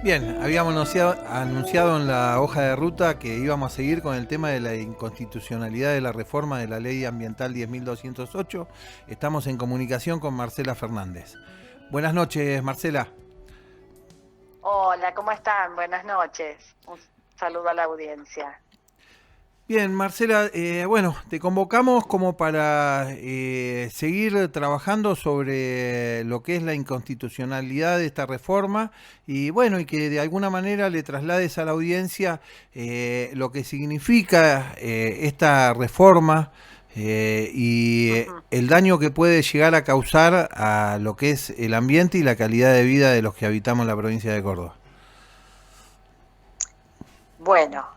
Bien, habíamos anunciado en la hoja de ruta que íbamos a seguir con el tema de la inconstitucionalidad de la reforma de la Ley Ambiental 10.208. Estamos en comunicación con Marcela Fernández. Buenas noches, Marcela. Hola, ¿cómo están? Buenas noches. Un saludo a la audiencia. Bien, Marcela, bueno, te convocamos como para seguir trabajando sobre lo que es la inconstitucionalidad de esta reforma y bueno, y que de alguna manera le traslades a la audiencia lo que significa esta reforma y Ujú. el daño que puede llegar a causar a lo que es el ambiente y la calidad de vida de los que habitamos la provincia de Córdoba. Bueno,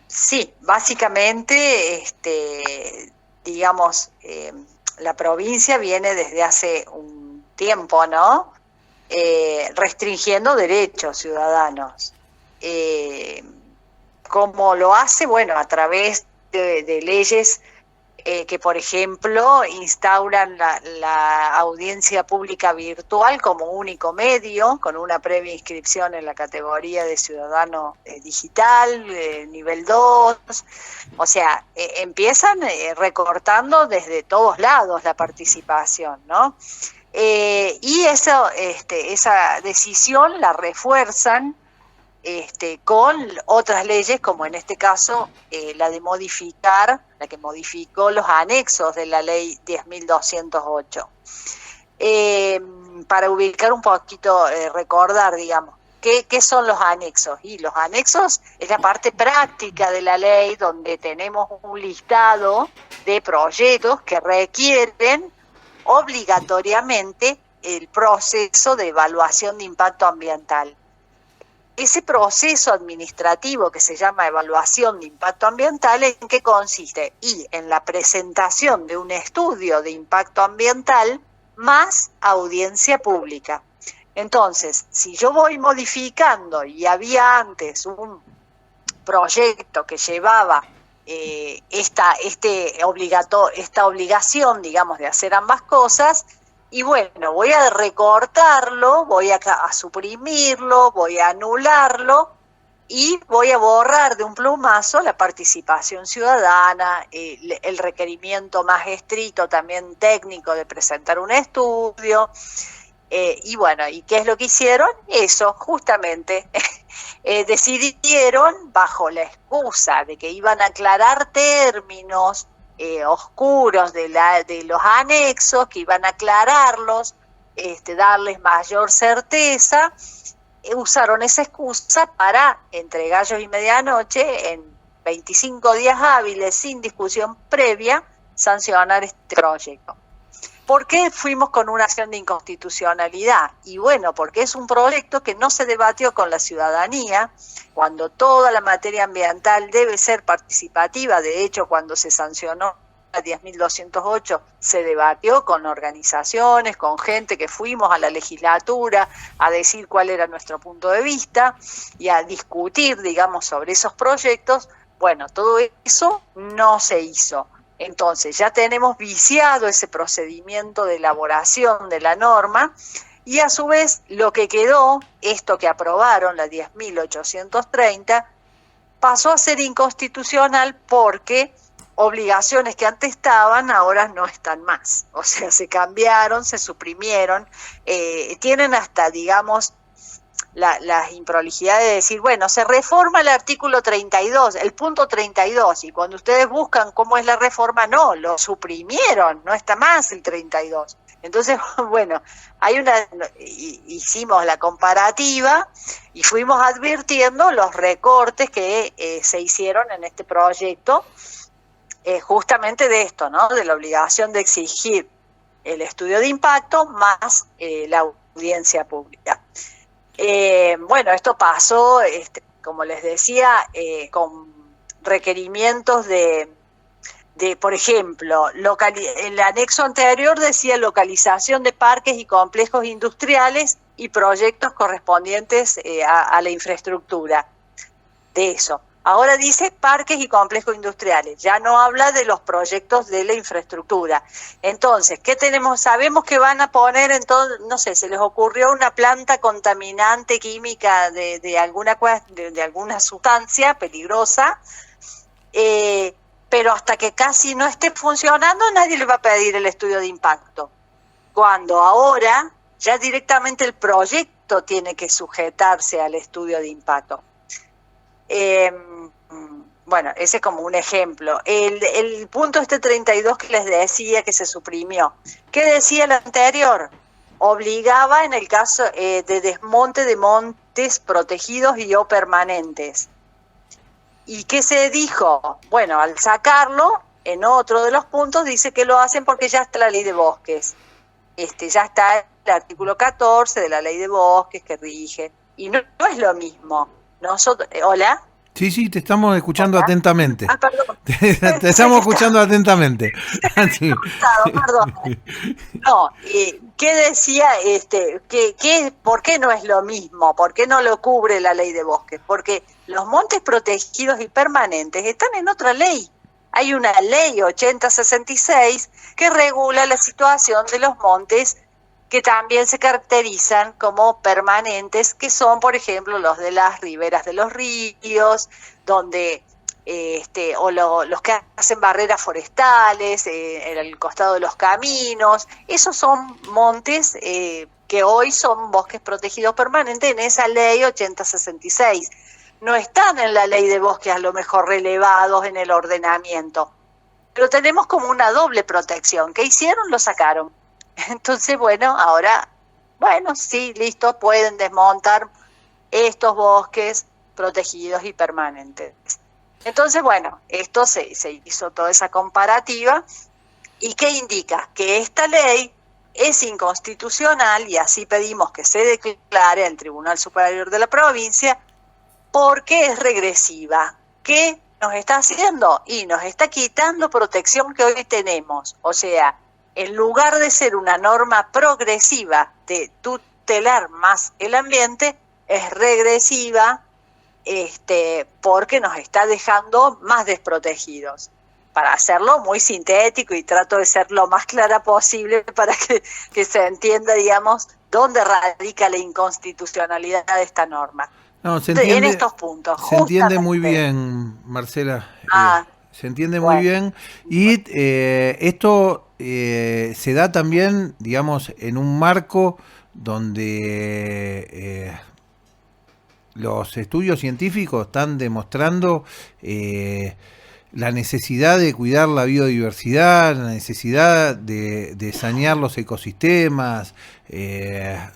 sí, básicamente, digamos, la provincia viene desde hace un tiempo, ¿no? Restringiendo derechos ciudadanos. Eh, ¿Cómo lo hace? Bueno, a través de leyes que, por ejemplo, instauran la audiencia pública virtual como único medio, con una previa inscripción en la categoría de ciudadano digital, nivel 2. O sea, empiezan recortando desde todos lados la participación, ¿no? Y esa decisión la refuerzan con otras leyes, como en este caso la de modificar, la que modificó los anexos de la ley 10.208. Eh, para ubicar un poquito, recordar, digamos, ¿qué son los anexos? Y los anexos es la parte práctica de la ley donde tenemos un listado de proyectos que requieren obligatoriamente el proceso de evaluación de impacto ambiental. Ese proceso administrativo que se llama evaluación de impacto ambiental, ¿en qué consiste? Y en la presentación de un estudio de impacto ambiental más audiencia pública. Entonces, si yo voy modificando y había antes un proyecto que llevaba esta obligación, digamos, de hacer ambas cosas, y bueno, voy a recortarlo, voy a suprimirlo, voy a anularlo y voy a borrar de un plumazo la participación ciudadana, el requerimiento más estricto también técnico de presentar un estudio. Y bueno, ¿y qué es lo que hicieron? Eso, justamente, decidieron, bajo la excusa de que iban a aclarar términos oscuros de los anexos, que iban a aclararlos, darles mayor certeza, usaron esa excusa para, entre gallos y medianoche, en 25 días hábiles, sin discusión previa, sancionar este proyecto. ¿Por qué fuimos con una acción de inconstitucionalidad? Y bueno, porque es un proyecto que no se debatió con la ciudadanía, cuando toda la materia ambiental debe ser participativa. De hecho, cuando se sancionó la 10.208, se debatió con organizaciones, con gente que fuimos a la legislatura a decir cuál era nuestro punto de vista y a discutir, digamos, sobre esos proyectos. Bueno, todo eso no se hizo. Entonces ya tenemos viciado ese procedimiento de elaboración de la norma y a su vez lo que quedó, esto que aprobaron, la 10.830, pasó a ser inconstitucional porque obligaciones que antes estaban ahora no están más. O sea, se cambiaron, se suprimieron, tienen hasta, digamos, las improlijidades de decir, bueno, se reforma el artículo 32, el punto 32, y cuando ustedes buscan cómo es la reforma, no, lo suprimieron, no está más el 32. Entonces, bueno, hicimos la comparativa y fuimos advirtiendo los recortes que se hicieron en este proyecto, justamente de esto, ¿no? De la obligación de exigir el estudio de impacto más la audiencia pública. Bueno, esto pasó, como les decía, con requerimientos por ejemplo, el anexo anterior decía localización de parques y complejos industriales y proyectos correspondientes a la infraestructura de eso. Ahora dice parques y complejos industriales, ya no habla de los proyectos de la infraestructura. Entonces, ¿qué tenemos? Sabemos que van a poner, entonces, no sé, se les ocurrió una planta contaminante química de alguna sustancia peligrosa, pero hasta que casi no esté funcionando nadie le va a pedir el estudio de impacto. Cuando ahora ya directamente el proyecto tiene que sujetarse al estudio de impacto. Bueno, ese es como un ejemplo. El punto 32 que les decía que se suprimió, ¿qué decía el anterior? Obligaba en el caso de desmonte de montes protegidos y o permanentes. ¿Y qué se dijo? Bueno, al sacarlo, en otro de los puntos dice que lo hacen porque ya está la ley de bosques. Ya está el artículo 14 de la ley de bosques que rige. Y no es lo mismo. Nosotros, ¿hola? Sí, te estamos escuchando atentamente. Perdón. Te estamos escuchando atentamente. Sí. Perdón. No, ¿qué decía? ¿Por qué no es lo mismo? ¿Por qué no lo cubre la ley de bosques? Porque los montes protegidos y permanentes están en otra ley. Hay una ley 8066 que regula la situación de los montes que también se caracterizan como permanentes, que son, por ejemplo, los de las riberas de los ríos, donde los que hacen barreras forestales en el costado de los caminos. Esos son montes que hoy son bosques protegidos permanentes en esa ley 8066. No están en la ley de bosques a lo mejor relevados en el ordenamiento, pero tenemos como una doble protección. ¿Qué hicieron? Lo sacaron. Entonces, ahora, sí, listo, pueden desmontar estos bosques protegidos y permanentes. Entonces, esto se hizo toda esa comparativa. ¿Y qué indica? Que esta ley es inconstitucional y así pedimos que se declare al Tribunal Superior de la provincia porque es regresiva. ¿Qué nos está haciendo? Y nos está quitando protección que hoy tenemos. O sea, en lugar de ser una norma progresiva de tutelar más el ambiente, es regresiva porque nos está dejando más desprotegidos. Para hacerlo muy sintético, y trato de ser lo más clara posible para que se entienda, digamos, dónde radica la inconstitucionalidad de esta norma. No, se entiende, en estos puntos. Se entiende muy bien, Marcela. Se entiende muy bien. Y esto se da también, digamos, en un marco donde los estudios científicos están demostrando la necesidad de cuidar la biodiversidad, la necesidad de sanear los ecosistemas,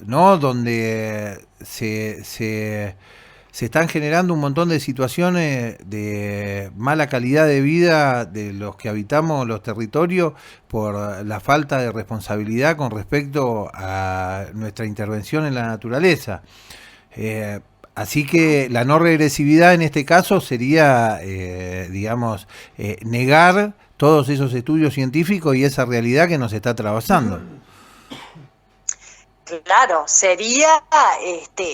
¿no? Donde se están generando un montón de situaciones de mala calidad de vida de los que habitamos los territorios por la falta de responsabilidad con respecto a nuestra intervención en la naturaleza. Así que la no regresividad en este caso sería, negar todos esos estudios científicos y esa realidad que nos está atravesando. Claro, sería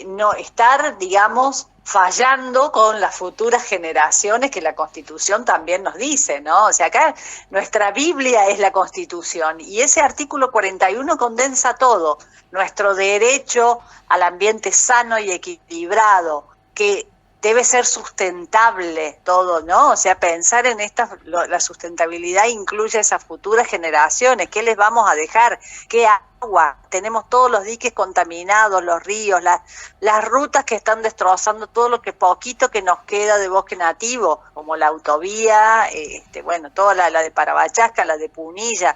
no estar, digamos, fallando con las futuras generaciones, que la Constitución también nos dice, ¿no? O sea, acá nuestra Biblia es la Constitución y ese artículo 41 condensa todo, nuestro derecho al ambiente sano y equilibrado, que debe ser sustentable todo, ¿no? O sea, pensar en la sustentabilidad incluye a esas futuras generaciones, ¿qué les vamos a dejar? ¿Qué agua? Tenemos todos los diques contaminados, los ríos, las rutas que están destrozando todo lo que poquito que nos queda de bosque nativo, como la autovía, toda la de Parabachasca, la de Punilla.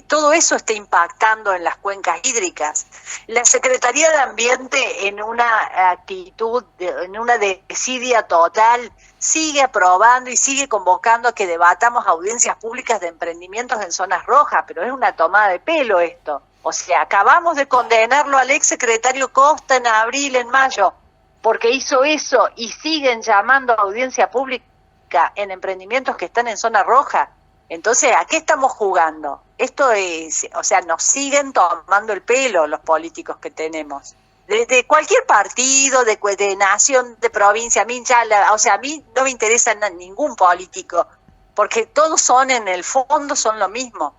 Todo eso está impactando en las cuencas hídricas. La Secretaría de Ambiente, en una actitud, en una desidia total, sigue aprobando y sigue convocando a que debatamos audiencias públicas de emprendimientos en zonas rojas, pero es una tomada de pelo esto. O sea, acabamos de condenarlo al ex secretario Costa en abril, en mayo, porque hizo eso y siguen llamando a audiencia pública en emprendimientos que están en zona roja. Entonces, ¿a qué estamos jugando? Esto es, o sea, nos siguen tomando el pelo los políticos que tenemos. de cualquier partido, de nación, de provincia. A mí o sea, a mí no me interesa ningún político, porque todos son, en el fondo, son lo mismo.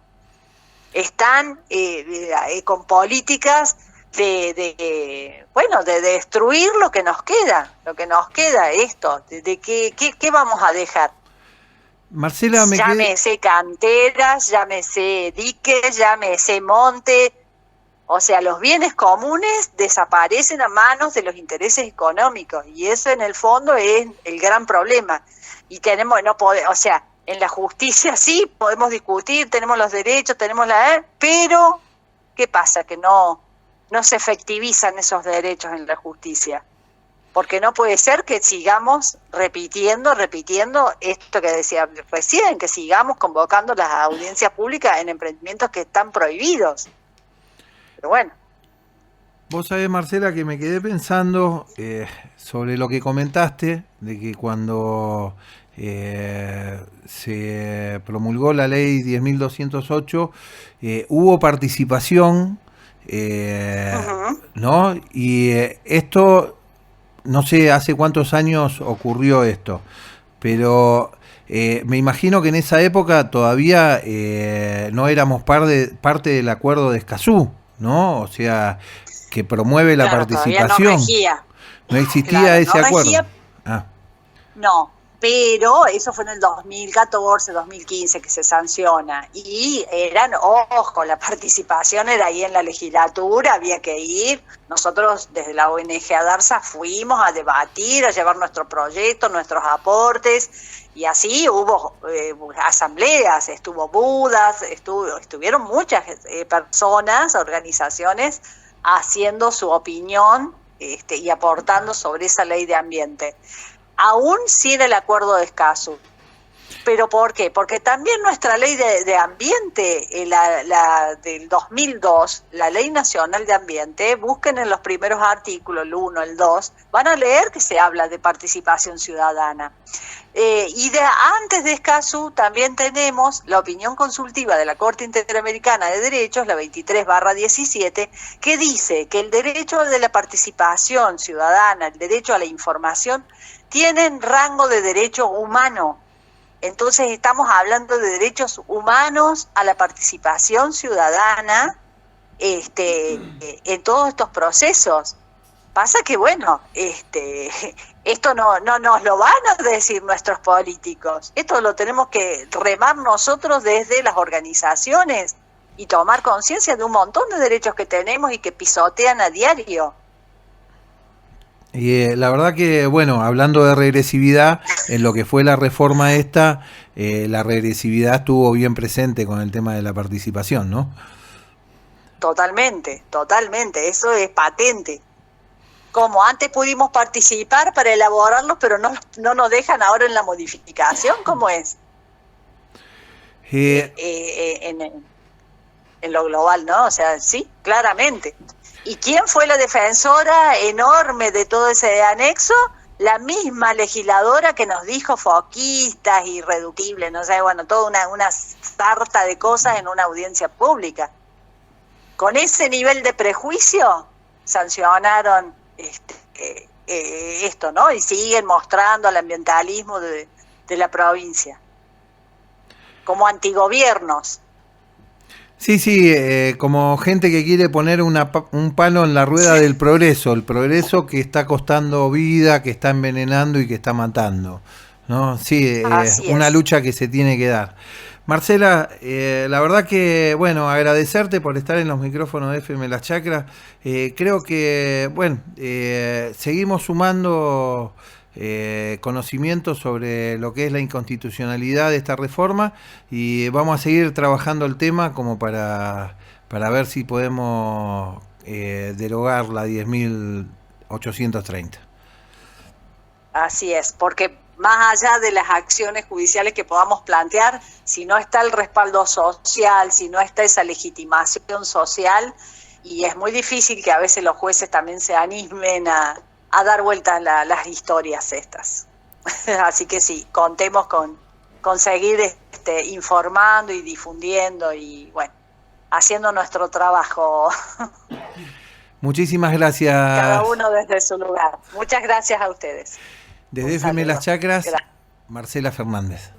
Están con políticas de destruir lo que nos queda, esto, de qué vamos a dejar. Marcela, llámese canteras, llámese diques, llámese monte. O sea, los bienes comunes desaparecen a manos de los intereses económicos, y eso en el fondo es el gran problema. Y tenemos, o sea, en la justicia sí podemos discutir, tenemos los derechos, pero ¿qué pasa? Que no se efectivizan esos derechos en la justicia. Porque no puede ser que sigamos repitiendo esto que decía recién, que sigamos convocando las audiencias públicas en emprendimientos que están prohibidos. Pero bueno. Vos sabés, Marcela, que me quedé pensando sobre lo que comentaste, de que cuando se promulgó la ley 10.208, hubo participación, ¿no? Y esto, no sé hace cuántos años ocurrió esto, pero me imagino que en esa época todavía no éramos parte del acuerdo de Escazú, ¿no? O sea, que promueve la participación. No existía ese acuerdo. No, pero eso fue en el 2014, 2015 que se sanciona. Y la participación era ahí en la legislatura, había que ir. Nosotros desde la ONG Adarsa fuimos a debatir, a llevar nuestro proyecto, nuestros aportes. Y así hubo asambleas, estuvo Budas, estuvieron muchas personas, organizaciones, haciendo su opinión y aportando sobre esa ley de ambiente. Aún sin el acuerdo de Escazú. ¿Pero por qué? Porque también nuestra ley de ambiente, la del 2002, la Ley Nacional de Ambiente, busquen en los primeros artículos, el 1, el 2, van a leer que se habla de participación ciudadana. Antes de Escazú también tenemos la opinión consultiva de la Corte Interamericana de Derechos, la 23/17, que dice que el derecho de la participación ciudadana, el derecho a la información, tienen rango de derecho humano. Entonces estamos hablando de derechos humanos a la participación ciudadana en todos estos procesos. Pasa que, bueno, esto no nos lo van a decir nuestros políticos. Esto lo tenemos que remar nosotros desde las organizaciones y tomar conciencia de un montón de derechos que tenemos y que pisotean a diario. Y la verdad que, bueno, hablando de regresividad, en lo que fue la reforma esta, la regresividad estuvo bien presente con el tema de la participación, ¿no? Totalmente, eso es patente. Como antes pudimos participar para elaborarlos, pero no nos dejan ahora en la modificación, ¿cómo es? En lo global, ¿no? O sea, sí, claramente. ¿Y quién fue la defensora enorme de todo ese anexo? La misma legisladora que nos dijo foquistas, irreductibles, no sé, bueno, toda una sarta de cosas en una audiencia pública. Con ese nivel de prejuicio sancionaron esto, ¿no? Y siguen mostrando al ambientalismo de la provincia como antigobiernos. Sí, como gente que quiere poner un palo en la rueda del progreso, el progreso que está costando vida, que está envenenando y que está matando, ¿no? Sí, una lucha que se tiene que dar. Marcela, la verdad que, bueno, agradecerte por estar en los micrófonos de FM Las Chacras. Creo que, bueno, seguimos sumando conocimientos sobre lo que es la inconstitucionalidad de esta reforma y vamos a seguir trabajando el tema como para ver si podemos derogar la 10.830. Así es, porque más allá de las acciones judiciales que podamos plantear, si no está el respaldo social, si no está esa legitimación social, y es muy difícil que a veces los jueces también se animen a dar vueltas las historias estas. Así que sí, contemos con seguir informando y difundiendo y, bueno, haciendo nuestro trabajo. Muchísimas gracias. Cada uno desde su lugar. Muchas gracias a ustedes. Desde FM Las Chacras, Marcela Fernández.